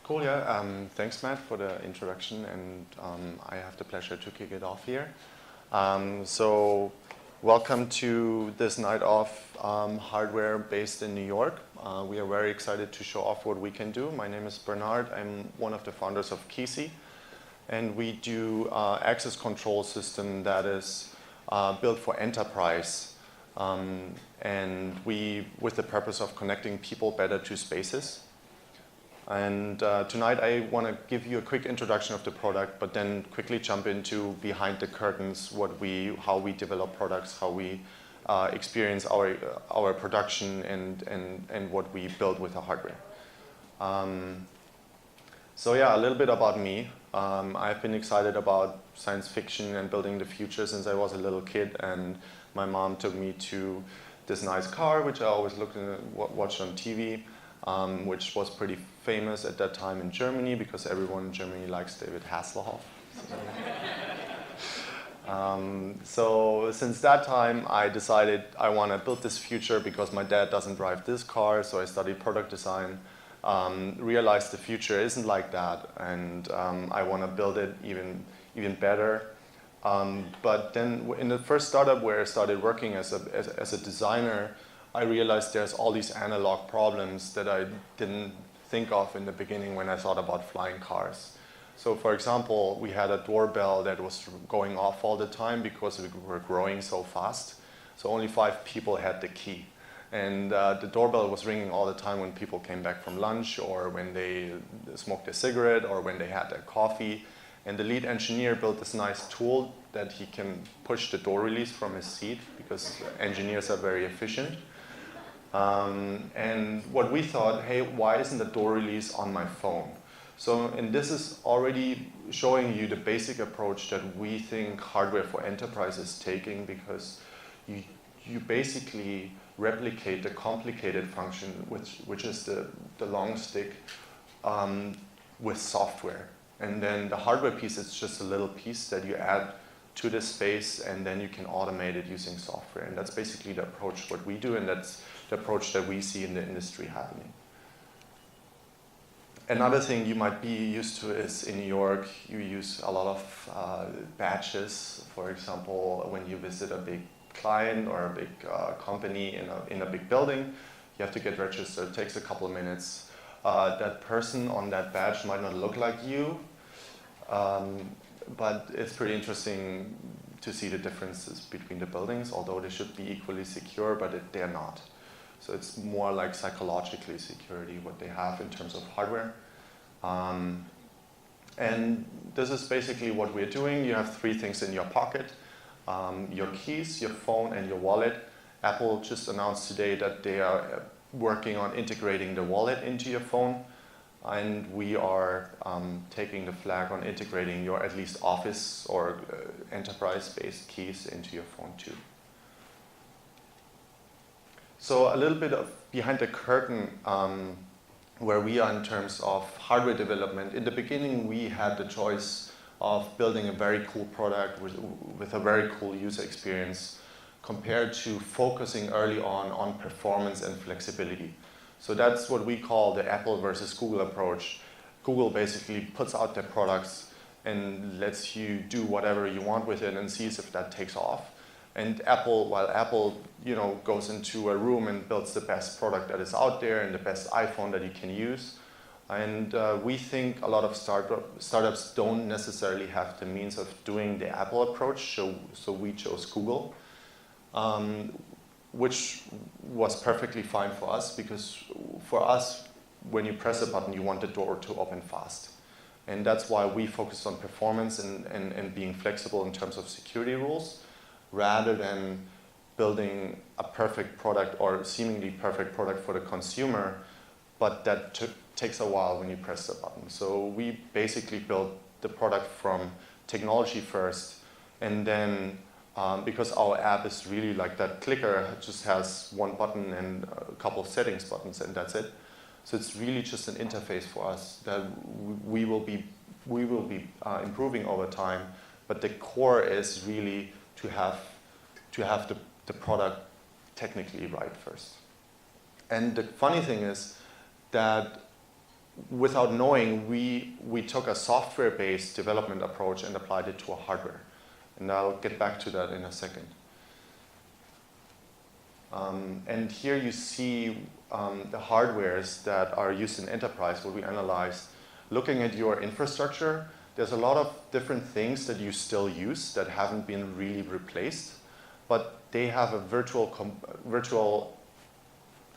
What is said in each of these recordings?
Cool, yeah. Thanks, Matt, for the introduction, and I have the pleasure to kick it off here. So welcome to this night of hardware based in New York. We are very excited to show off what we can do. My name is Bernard. I'm one of the founders of KISI, and we do access control system that is built for enterprise, and we with the purpose of connecting people better to spaces. And tonight I want to give you a quick introduction of the product, but then quickly jump into behind the curtains, how we develop products, how we experience our production, and what we build with the hardware. So yeah, a little bit about me. I've been excited about science fiction and building the future since I was a little kid, and my mom took me to this nice car, which I always looked and watched on TV. Which was pretty famous at that time in Germany because everyone in Germany likes David Hasselhoff. So since that time, I decided I want to build this future because my dad doesn't drive this car, so I studied product design, realized the future isn't like that, and I want to build it even better. But then in the first startup where I started working as a designer, I realized there's all these analog problems that I didn't think of in the beginning when I thought about flying cars. So for example, we had a doorbell that was going off all the time because we were growing so fast. So only 5 people had the key. And the doorbell was ringing all the time when people came back from lunch, or when they smoked a cigarette, or when they had their coffee. And the lead engineer built this nice tool that he can push the door release from his seat, because engineers are very efficient. And what we thought, hey, why isn't the door release on my phone? So, and this is already showing you the basic approach that we think hardware for enterprise is taking, because you basically replicate the complicated function, which is the long stick, with software. And then the hardware piece is just a little piece that you add to the space, and then you can automate it using software. And that's basically the approach what we do, and that's the approach that we see in the industry happening. Another thing you might be used to is in New York, you use a lot of badges. For example, when you visit a big client or a big company in a big building, you have to get registered. It takes a couple of minutes. That person on that badge might not look like you, but it's pretty interesting to see the differences between the buildings, although they should be equally secure, but they're not. So it's more like psychologically security, what they have in terms of hardware. And this is basically what we're doing. You have 3 things in your pocket: your keys, your phone, and your wallet. Apple just announced today that they are working on integrating the wallet into your phone. And we are taking the flag on integrating your at least office or enterprise-based keys into your phone too. So a little bit of behind the curtain where we are in terms of hardware development. In the beginning, we had the choice of building a very cool product with a very cool user experience compared to focusing early on performance and flexibility. So that's what we call the Apple versus Google approach. Google basically puts out their products and lets you do whatever you want with it and sees if that takes off. And while Apple, goes into a room and builds the best product that is out there and the best iPhone that you can use. And we think a lot of startups don't necessarily have the means of doing the Apple approach, so we chose Google, which was perfectly fine for us, because for us, when you press a button, you want the door to open fast. And that's why we focus on performance and being flexible in terms of security rules, rather than building a perfect product or seemingly perfect product for the consumer, but that takes a while when you press the button. So we basically built the product from technology first, and then because our app is really like that clicker, it just has one button and a couple of settings buttons, and that's it. So it's really just an interface for us that we will be improving over time, but the core is really to have the product technically right first. And the funny thing is that without knowing, we took a software-based development approach and applied it to a hardware. And I'll get back to that in a second. And here you see the hardwares that are used in enterprise, what we analyzed. Looking at your infrastructure, there's a lot of different things that you still use that haven't been really replaced, but they have a virtual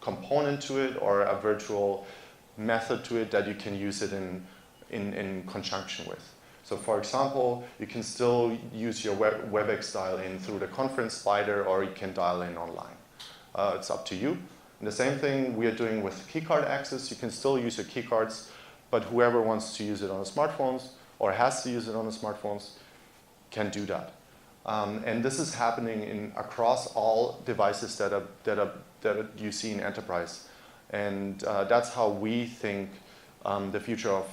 component to it or a virtual method to it that you can use it in conjunction with. So for example, you can still use your WebEx dial-in through the conference spider, or you can dial in online. It's up to you. And the same thing we are doing with keycard access. You can still use your keycards, but whoever wants to use it on the smartphones or has to use it on the smartphones can do that. And this is happening across all devices that you see in enterprise. And that's how we think the future of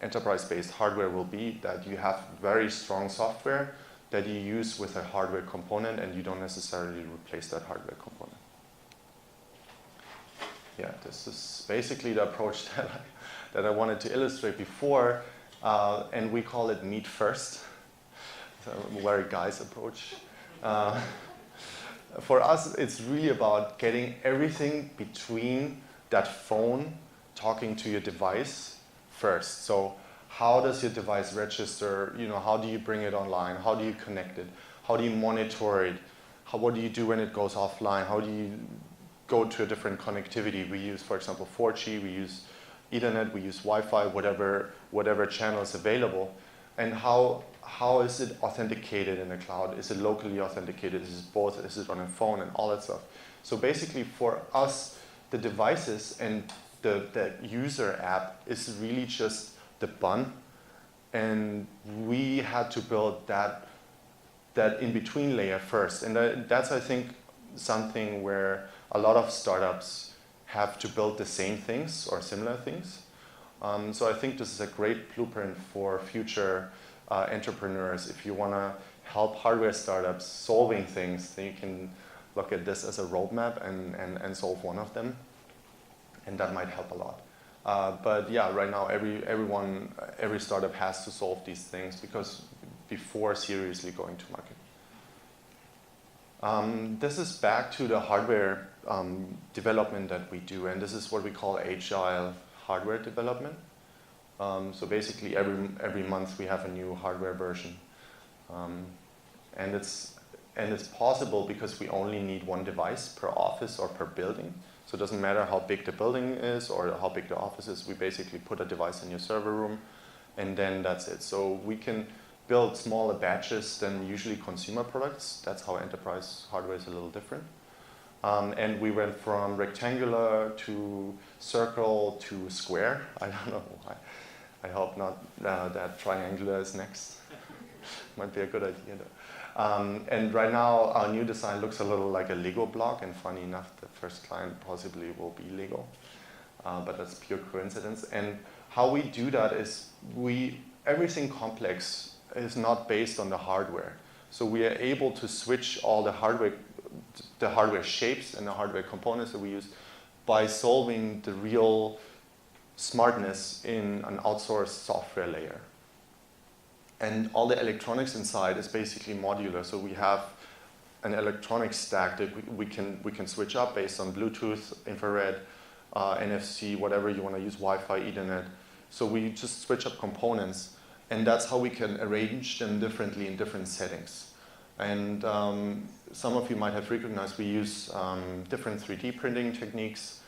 enterprise-based hardware will be, that you have very strong software that you use with a hardware component, and you don't necessarily replace that hardware component. Yeah, this is basically the approach that I wanted to illustrate before, and we call it meet first. It's a very guys approach. For us, it's really about getting everything between that phone talking to your device first. So how does your device register? How do you bring it online? How do you connect it? How do you monitor it? What do you do when it goes offline? How do you go to a different connectivity? We use, for example, 4G, we use Ethernet, we use Wi-Fi, whatever channel is available. And how is it authenticated in the cloud? Is it locally authenticated? Is it both? Is it on a phone and all that stuff? So basically for us, the devices and the user app is really just the bun. And we had to build that in-between layer first. And that's, I think, something where a lot of startups have to build the same things or similar things. So I think this is a great blueprint for future entrepreneurs. If you want to help hardware startups solving things, then you can look at this as a roadmap and solve one of them. And that might help a lot. But yeah, right now every startup has to solve these things before seriously going to market. This is back to the hardware development that we do, and this is what we call agile hardware development. So basically every month we have a new hardware version. And it's possible because we only need one device per office or per building. So it doesn't matter how big the building is or how big the office is. We basically put a device in your server room, and then that's it. So we can build smaller batches than usually consumer products. That's how enterprise hardware is a little different. And we went from rectangular to circle to square. I don't know why. I hope not that triangular is next. Might be a good idea though. And right now our new design looks a little like a Lego block, and funny enough the first client possibly will be Lego. But that's pure coincidence. And how we do that is everything complex is not based on the hardware. So we are able to switch all the hardware shapes and the hardware components that we use by solving the real smartness in an outsourced software layer. And all the electronics inside is basically modular. So we have an electronic stack that we can switch up based on Bluetooth, infrared, NFC, whatever you want to use, Wi-Fi, Ethernet. So we just switch up components, and that's how we can arrange them differently in different settings. And some of you might have recognized we use different 3D printing techniques.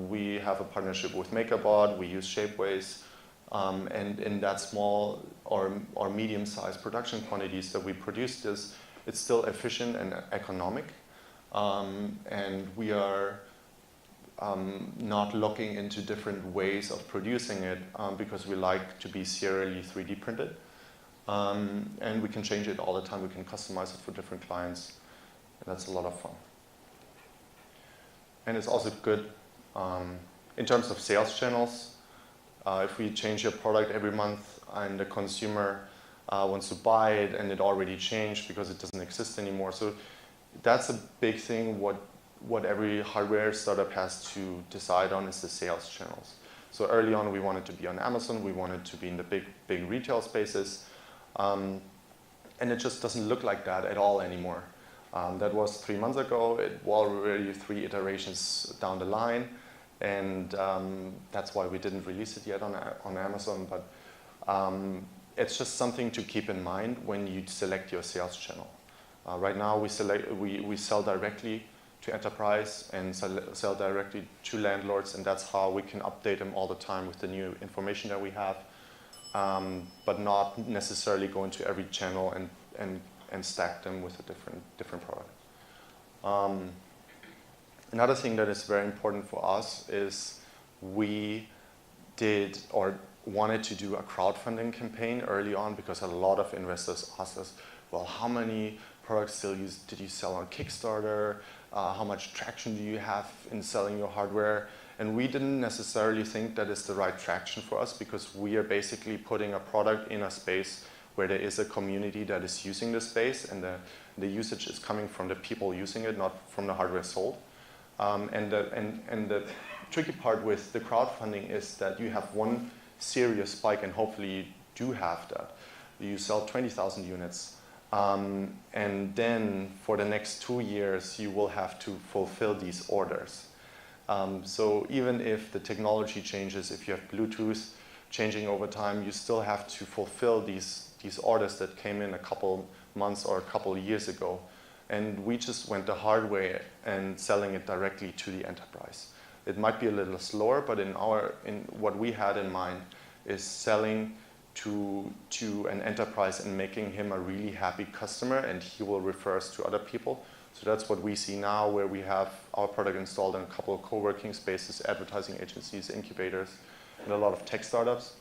We have a partnership with MakerBot. We use Shapeways. And in that small or medium-sized production quantities that we produce this, it's still efficient and economic. And we are not looking into different ways of producing it because we like to be serially 3D printed. And we can change it all the time. We can customize it for different clients. And that's a lot of fun. And it's also good in terms of sales channels. If we change your product every month and the consumer wants to buy it and it already changed because it doesn't exist anymore. So that's a big thing. What every hardware startup has to decide on is the sales channels. So early on, we wanted to be on Amazon. We wanted to be in the big retail spaces. And it just doesn't look like that at all anymore. That was 3 months ago. It was already 3 iterations down the line. And that's why we didn't release it yet on Amazon. But it's just something to keep in mind when you select your sales channel. Right now, we sell directly to enterprise and sell directly to landlords, and that's how we can update them all the time with the new information that we have, but not necessarily go into every channel and stack them with a different product. Another thing that is very important for us is we did or wanted to do a crowdfunding campaign early on because a lot of investors asked us, well, how many products did you sell on Kickstarter? How much traction do you have in selling your hardware? And we didn't necessarily think that is the right traction for us because we are basically putting a product in a space where there is a community that is using the space, and the usage is coming from the people using it, not from the hardware sold. And the tricky part with the crowdfunding is that you have one serious spike, and hopefully you do have that. You sell 20,000 units. And then for the next 2 years, you will have to fulfill these orders. So even if the technology changes, if you have Bluetooth changing over time, you still have to fulfill these orders that came in a couple months or a couple years ago. And we just went the hard way and selling it directly to the enterprise. It might be a little slower, but in what we had in mind is selling to an enterprise and making him a really happy customer, and he will refer us to other people. So that's what we see now, where we have our product installed in a couple of co-working spaces, advertising agencies, incubators, and a lot of tech startups,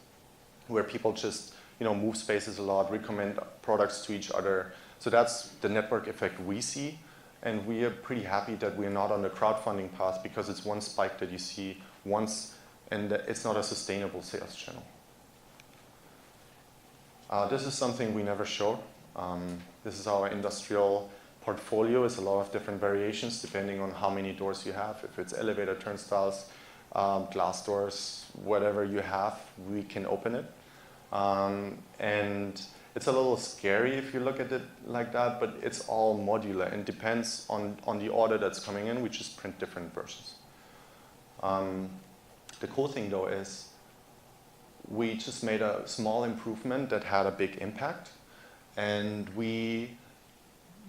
where people just move spaces a lot, recommend products to each other. So that's the network effect we see, and we are pretty happy that we're not on the crowdfunding path because it's one spike that you see once, and it's not a sustainable sales channel. This is something we never show. This is our industrial portfolio. It's a lot of different variations depending on how many doors you have. If it's elevator turnstiles, glass doors, whatever you have, we can open it. And it's a little scary if you look at it like that, but it's all modular and depends on the order that's coming in. We just print different versions. The cool thing though is we just made a small improvement that had a big impact, and we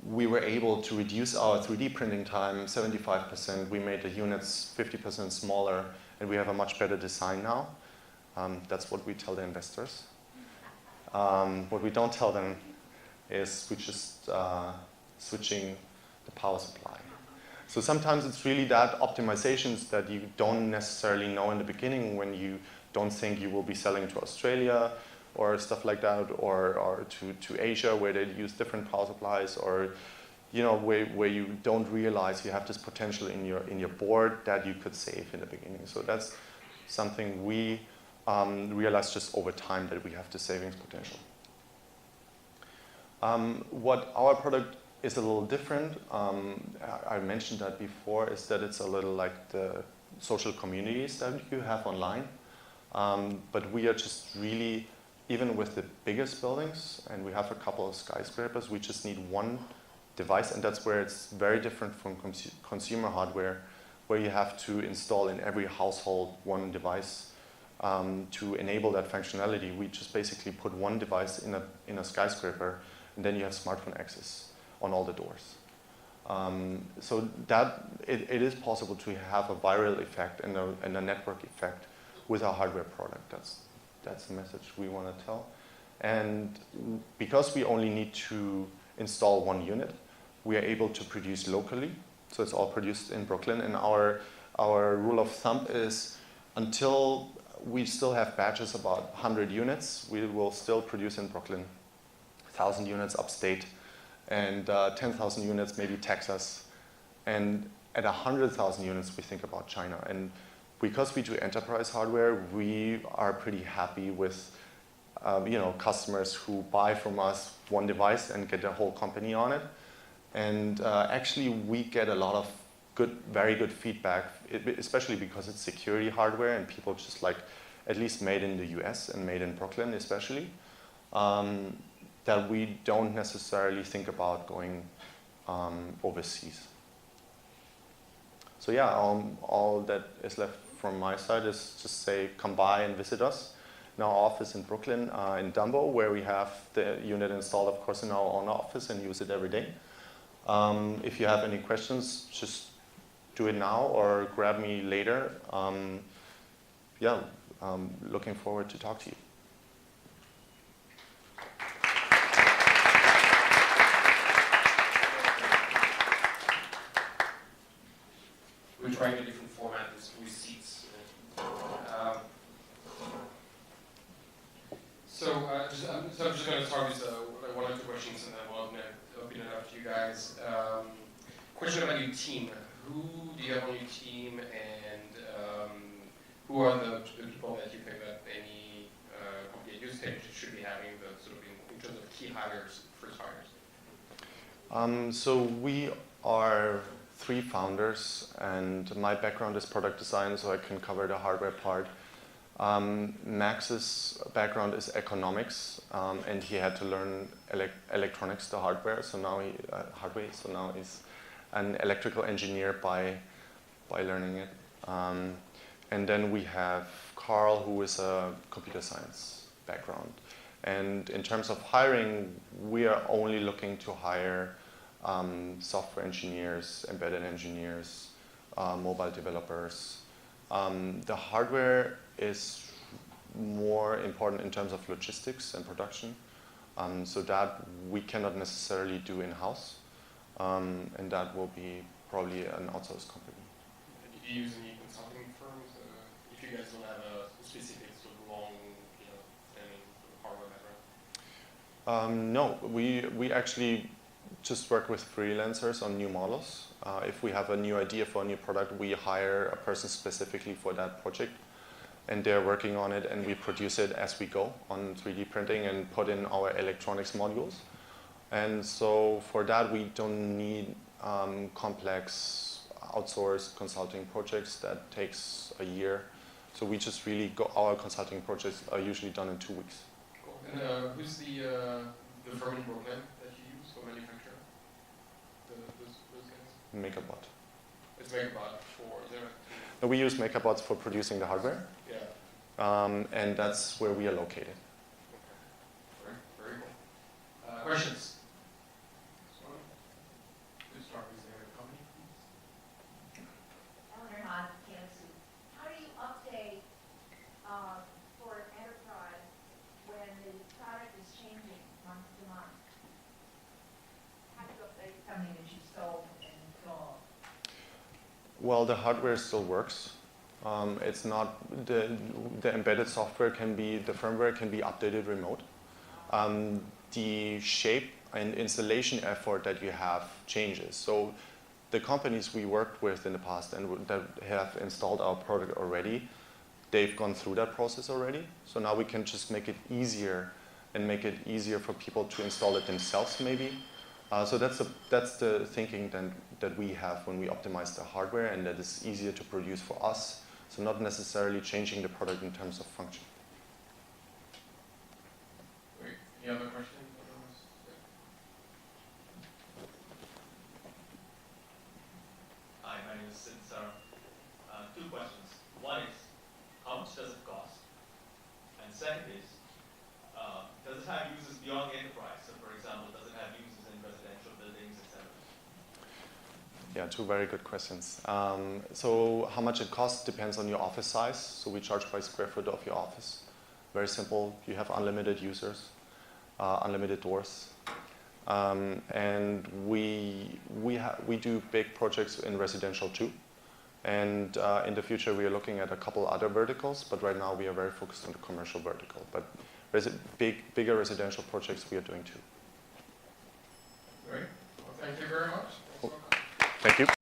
were able to reduce our 3D printing time 75%. We made the units 50% smaller, and we have a much better design now. That's what we tell the investors. What we don't tell them is we just switching the power supply. So sometimes it's really that optimizations that you don't necessarily know in the beginning when you don't think you will be selling to Australia or stuff like that, or to Asia where they use different power supplies, or where you don't realize you have this potential in your board that you could save in the beginning. So that's something we realize just over time, that we have the savings potential. What our product is a little different, I mentioned that before, is that it's a little like the social communities that you have online. But we are just really, even with the biggest buildings, and we have a couple of skyscrapers, we just need one device, and that's where it's very different from consumer hardware, where you have to install in every household one device to enable that functionality. We just basically put one device in a skyscraper, and then you have smartphone access on all the doors. So that it is possible to have a viral effect and a network effect with our hardware product. That's the message we want to tell. And because we only need to install one unit, we are able to produce locally. So it's all produced in Brooklyn. And our rule of thumb is until we still have batches about 100 units, we will still produce in Brooklyn, 1,000 units upstate, and 10,000 units maybe Texas. And at 100,000 units, we think about China. And because we do enterprise hardware, we are pretty happy with customers who buy from us one device and get a whole company on it. And actually, we get a lot of very good feedback, especially because it's security hardware and people just like, at least made in the US and made in Brooklyn especially, that we don't necessarily think about going overseas. So yeah, all that is left from my side is just say, come by and visit us in our office in Brooklyn, in Dumbo, where we have the unit installed, of course, in our own office and use it every day. If you have any questions, just do it now or grab me later. Yeah, looking forward to talk to you. We're trying a different format with seats. So I'm just going to start with one or two questions, and then we'll open it up to you guys. Question about your team. Who do you have on your team, and who are the people that you think that any company at your stage should be having, the sort of in terms of key hires, first hires? So we are 3 founders, and my background is product design, so I can cover the hardware part. Max's background is economics, and he had to learn electronics, the hardware. So now he's an electrical engineer by learning it. And then we have Carl, who is a computer science background. And in terms of hiring, we are only looking to hire software engineers, embedded engineers, mobile developers. The hardware is more important in terms of logistics and production, so that we cannot necessarily do in-house, and that will be probably an outsourced company. Do you use any consulting firms if you guys don't have a specific sort of long, standing hardware background? No, we actually just work with freelancers on new models. If we have a new idea for a new product, we hire a person specifically for that project, and they're working on it, and we produce it as we go on 3D printing and put in our electronics modules. And so for that, we don't need complex outsourced consulting projects that takes a year. So we just really go, our consulting projects are usually done in 2 weeks. Cool. And who's the firm in Brooklyn that you use for manufacturing? Those guys? MakerBot. It's MakerBot for no, we use MakerBots for producing the hardware. Yeah. And that's where we are located. Okay. Very cool. Questions? Let's start with the company, please. Eleanor Hahn, KISI. How do you update for an enterprise when the product is changing month to month? How do you update something that you sold and installed? Well, the hardware still works. It's not the embedded software the firmware can be updated remote. The shape and installation effort that you have changes. So the companies we worked with in the past and that have installed our product already, they've gone through that process already. So now we can just make it easier and make it easier for people to install it themselves maybe. So that's the thinking that we have when we optimize the hardware, and that is easier to produce for us. So not necessarily changing the product in terms of function. Great. Any other questions? Hi, my name is Sept. 2 questions. One is, how much does it cost? And second is, does it have uses beyond the enterprise? So for example, does it have uses in residential buildings, etc.? Yeah, 2 very good questions. So how much it costs depends on your office size. So we charge by square foot of your office. Very simple. You have unlimited users, unlimited doors. And we do big projects in residential too. And in the future, we are looking at a couple other verticals, but right now we are very focused on the commercial vertical. But bigger residential projects we are doing too. Great. Well, thank you very much. Thank you.